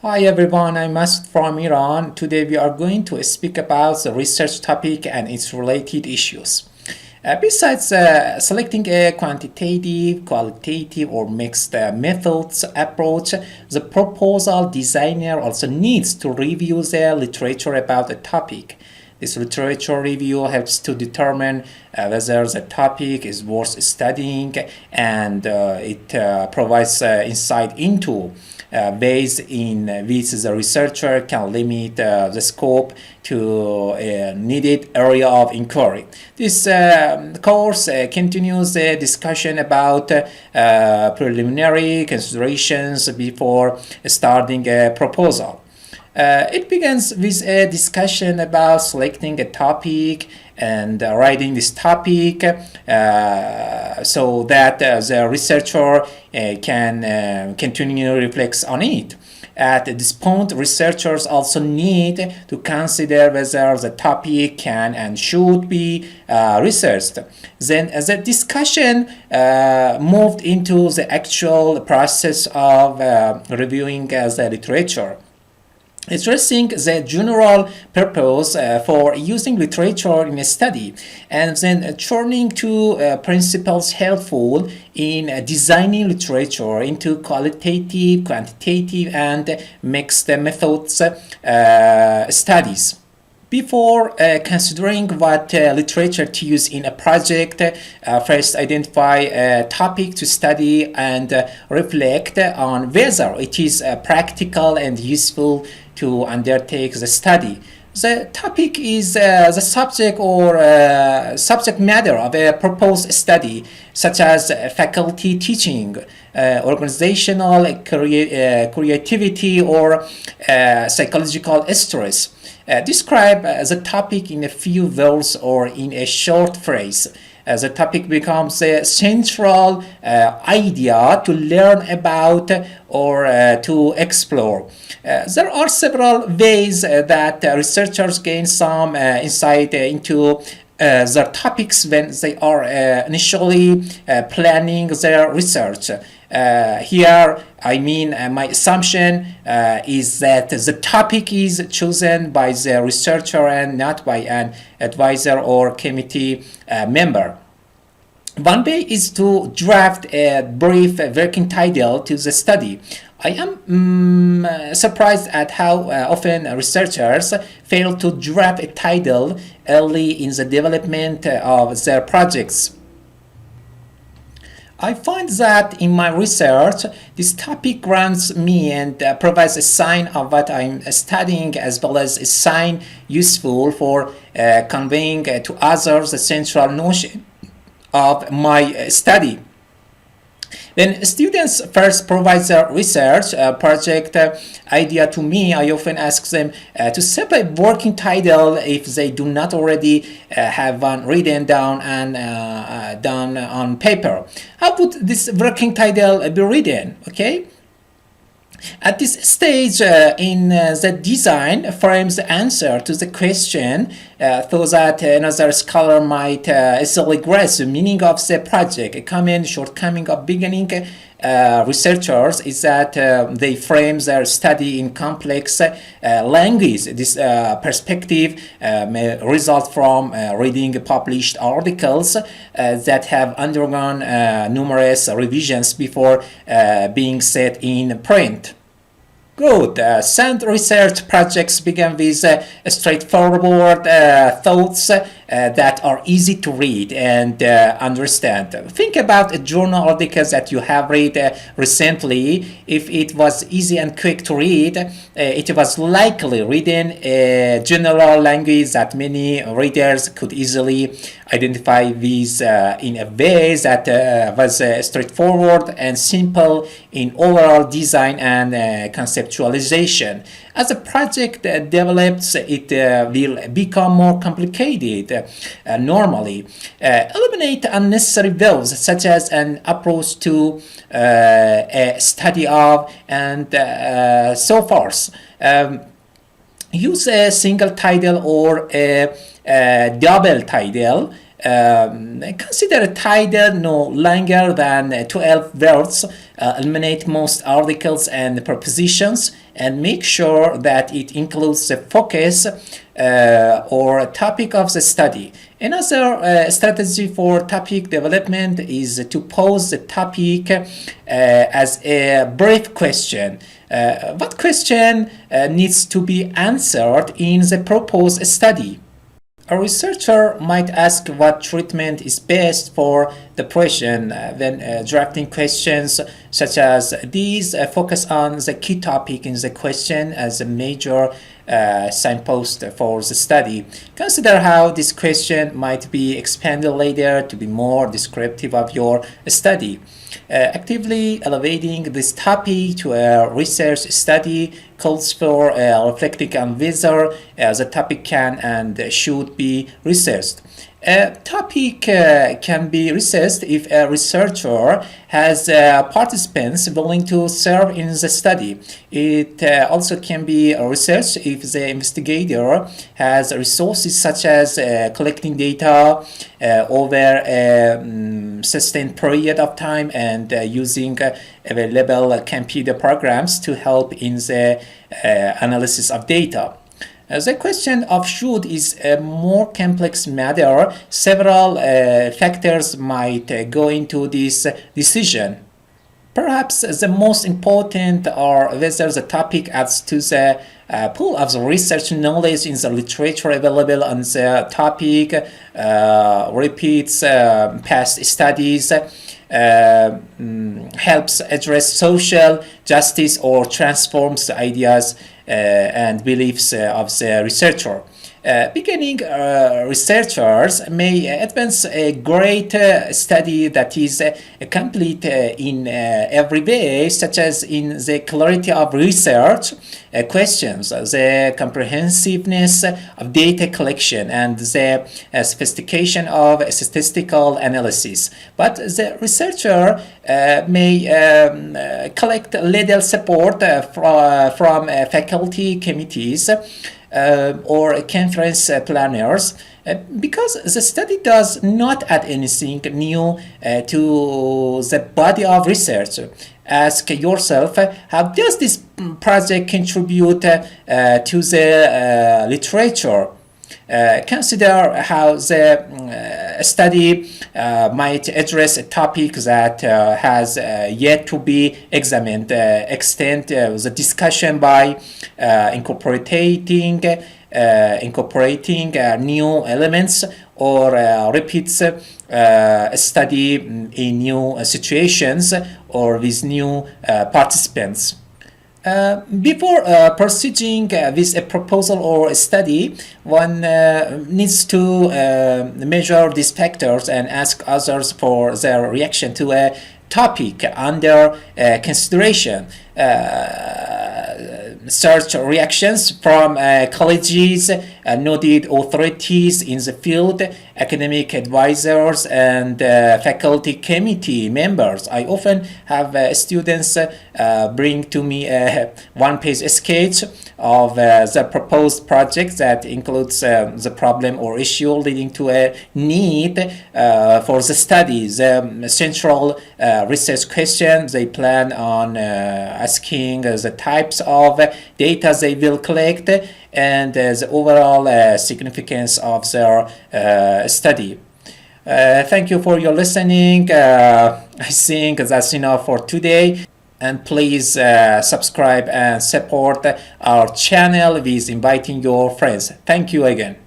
Hi everyone, I'm Masud from Iran. Today we are going to speak about the research topic and its related issues. Besides selecting a quantitative, qualitative, or mixed methods approach, the proposal designer also needs to review the literature about the topic. This literature review helps to determine whether the topic is worth studying, and it provides insight into ways in which the researcher can limit the scope to a needed area of inquiry. This course continues the discussion about preliminary considerations before starting a proposal. It begins with a discussion about selecting a topic and writing this topic so that the researcher can continually reflect on it. At this point, researchers also need to consider whether the topic can and should be researched. Then the discussion moved into the actual process of reviewing the literature. Addressing the general purpose for using literature in a study, and then turning to principles helpful in designing literature into qualitative, quantitative, and mixed methods studies. Before considering what literature to use in a project, first identify a topic to study and reflect on whether it is practical and useful to undertake the study. The topic is the subject or subject matter of a proposed study, such as faculty teaching, organizational creativity, or psychological stress. Describe the topic in a few words or in a short phrase. The topic becomes a central idea to learn about or to explore. There are several ways that researchers gain some insight into their topics when they are initially planning their research. Here, my assumption is that the topic is chosen by the researcher and not by an advisor or committee member. One way is to draft a brief working title to the study. I am surprised at how often researchers fail to draft a title early in the development of their projects. I find that in my research, this topic grounds me and provides a sign of what I'm studying, as well as a sign useful for conveying to others the central notion of my study. When students first provide their research project idea to me, I often ask them to set a working title if they do not already have one written down and done on paper. How would this working title be written? Okay. At this stage in the design frames the answer to the question so that another scholar might easily grasp the meaning of the project. A common shortcoming of beginning researchers is that they frame their study in complex language. This perspective may result from reading published articles that have undergone numerous revisions before being set in print. Good. Some research projects begin with straightforward thoughts that are easy to read and understand. Think about a journal article that you have read recently. If it was easy and quick to read, it was likely written in general language that many readers could easily identify with in a way that was straightforward and simple in overall design and conceptualization. As the project develops, it will become more complicated. Normally, eliminate unnecessary verbs such as an approach to, a study of, and so forth. Use a single title or a double title. Consider a title no longer than 12 words, eliminate most articles and prepositions, and make sure that it includes the focus or topic of the study. Another strategy for topic development is to pose the topic as a brief question. What question needs to be answered in the proposed study? A researcher might ask what treatment is best for depression when drafting questions such as these. Focus on the key topic in the question as a major signpost for the study. Consider how this question might be expanded later to be more descriptive of your study. Actively elevating this topic to a research study calls for reflecting on whether the topic can and should be researched. A topic can be researched if a researcher has participants willing to serve in the study. It also can be researched if the investigator has resources such as collecting data over a sustained period of time and using available computer programs to help in the analysis of data. The question of should is a more complex matter. Several factors might go into this decision. Perhaps the most important are whether the topic adds to the pool of the research knowledge in the literature available on the topic, repeats past studies, helps address social justice or transforms the ideas and beliefs of the researcher. Beginning researchers may advance a great study that is complete in every way, such as in the clarity of research questions, the comprehensiveness of data collection, and the sophistication of statistical analysis. But the researcher may collect little support from faculty committees or conference planners because the study does not add anything new to the body of research. Ask yourself, how does this project contribute to the literature? Consider how the study might address a topic that has yet to be examined. Extend the discussion by incorporating new elements or repeats study in new situations or with new participants. Before proceeding with a proposal or a study, one needs to measure these factors and ask others for their reaction to a topic under consideration. Search reactions from colleges, noted authorities in the field, academic advisors, and faculty committee members. I often have students bring to me a one-page sketch of the proposed project that includes the problem or issue leading to a need for the study, the central research question they plan on asking, the types of data they will collect, and the overall significance of their study. Thank you for your listening. I think that's enough for today. And please subscribe and support our channel with inviting your friends. Thank you again.